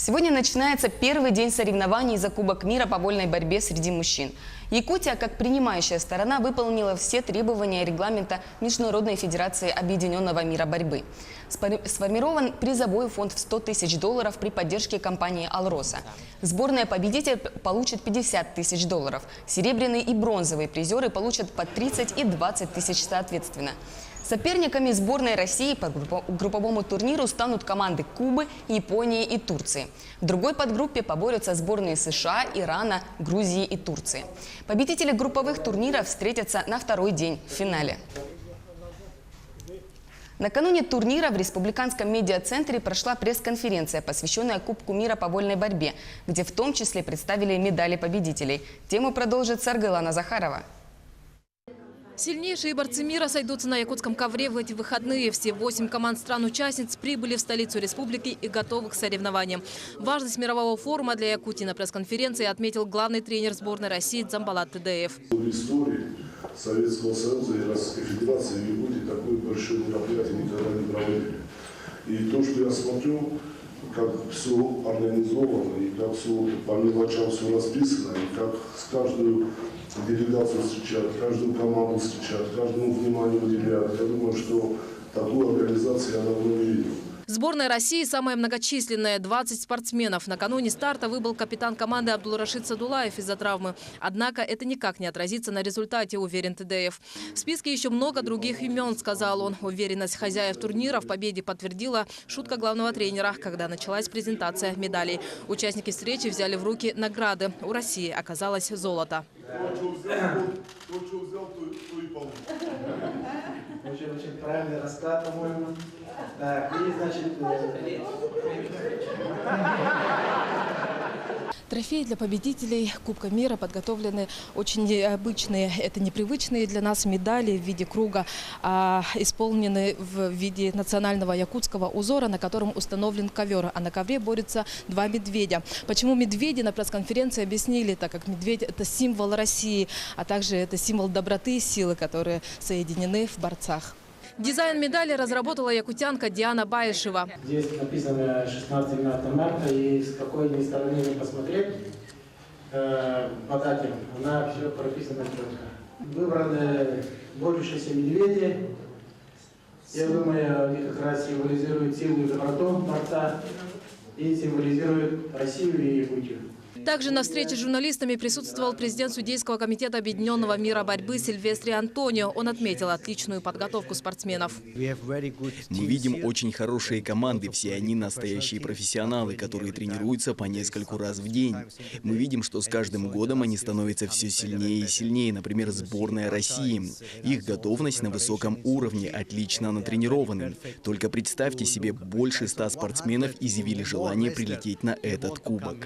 Сегодня начинается первый день соревнований за Кубок мира по вольной борьбе среди мужчин. Якутия, как принимающая сторона, выполнила все требования регламента Международной федерации объединенного мира борьбы. Сформирован призовой фонд в $100 тысяч при поддержке компании «Алроса». Сборная победитель получит $50 тысяч. Серебряные и бронзовые призеры получат по 30 и 20 тысяч соответственно. Соперниками сборной России по групповому турниру станут команды Кубы, Японии и Турции. В другой подгруппе поборются сборные США, Ирана, Грузии и Турции. Победители групповых турниров встретятся на второй день в финале. Накануне турнира в Республиканском медиацентре прошла пресс-конференция, посвященная Кубку мира по вольной борьбе, где в том числе представили медали победителей. Тему продолжит Саргылана Захарова. Сильнейшие борцы мира сойдутся на якутском ковре в эти выходные. Все 8 команд стран-участниц прибыли в столицу республики и готовы к соревнованиям. Важность мирового форума для Якутии на пресс-конференции отметил главный тренер сборной России Дзамбалат Тыдеев. В истории Советского Союза и Российской Федерации в Якутии такое большое мероприятие никогда не проводили. И то, что я смотрю, как все организовано, и как все по мелочам все расписано, и как с каждую делегацию встречают, каждую команду встречают, каждому внимание уделяют. Я думаю, что такую организацию я давно не видел. Сборная России самая многочисленная – 20 спортсменов. Накануне старта выбыл капитан команды Абдулрашид Садулаев из-за травмы. Однако это никак не отразится на результате, уверен Тыдеев. В списке еще много других имен, сказал он. Уверенность хозяев турнира в победе подтвердила шутка главного тренера, когда началась презентация медалей. Участники встречи взяли в руки награды. У России оказалось золото. Очень правильный расклад, по-моему. Так, и значит... Трофеи для победителей Кубка мира подготовлены очень необычные. Это непривычные для нас медали в виде круга, исполнены в виде национального якутского узора, на котором установлен ковер. А на ковре борются два медведя. Почему медведи, на пресс-конференции объяснили, так как медведь – это символ России, а также это символ доброты и силы, которые соединены в борцах. Дизайн медали разработала якутянка Диана Баишева. Здесь написано 16 марта, и с какой ни стороны не посмотреть по дате, она все прописана четко. Выбраны борющиеся медведи. Я думаю, они как раз символизируют силу и доброту борца и символизируют Россию и Якутию. Также на встрече с журналистами присутствовал президент Судейского комитета Объединенного мира борьбы Сильвестри Антонио. Он отметил отличную подготовку спортсменов. Мы видим очень хорошие команды, все они настоящие профессионалы, которые тренируются по нескольку раз в день. Мы видим, что с каждым годом они становятся все сильнее и сильнее, например, сборная России. Их готовность на высоком уровне, отлично натренированы. Только представьте себе, больше 100 спортсменов изъявили желание прилететь на этот кубок.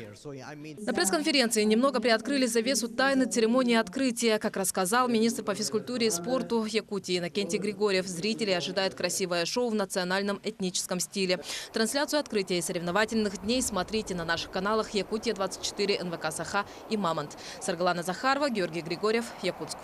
На пресс-конференции немного приоткрыли завесу тайны церемонии открытия. Как рассказал министр по физкультуре и спорту Якутии Иннокентий Григорьев, зрители ожидают красивое шоу в национальном этническом стиле. Трансляцию открытия и соревновательных дней смотрите на наших каналах Якутия-24, НВК Саха и Мамонт. Саргылана Захарова, Георгий Григорьев, Якутск.